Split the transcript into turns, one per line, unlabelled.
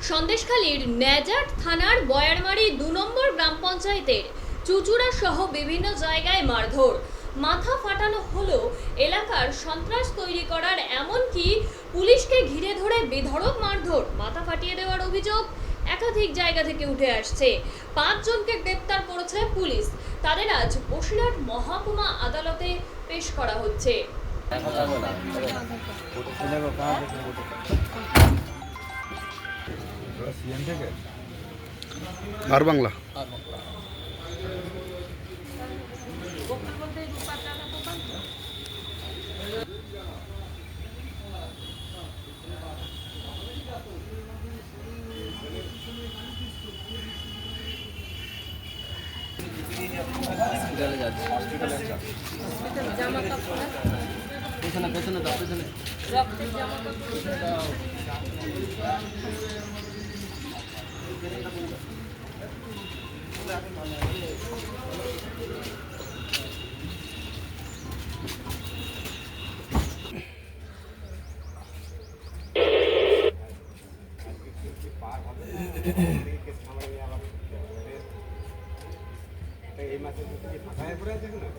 সন্দেশখালীর ন্যাজাট থানার বয়ারমারি ২ নম্বর গ্রাম পঞ্চায়েতের চুচুড়া সহ বিভিন্ন জায়গায় মারধর, মাথা ফাটানো হলো এলাকার সন্ত্রাস তৈরি করার, এমনকি পুলিশকে ঘিরে ধরে বেধড়ক মারধর, মাথা ফাটিয়ে দেওয়ার অভিযোগ একাধিক জায়গা থেকে উঠে আসছে। ৫ জনকে গ্রেপ্তার করেছে পুলিশ। তাদের আজ বসিরহাট মহকুমা আদালতে পেশ করা হচ্ছে।
আর বাংলা
জামা কাপড় পেছনে দাও, পেছনে রক্তের জামা কাপড়
এই মাসে ফাঁকা পড়ে আছে না।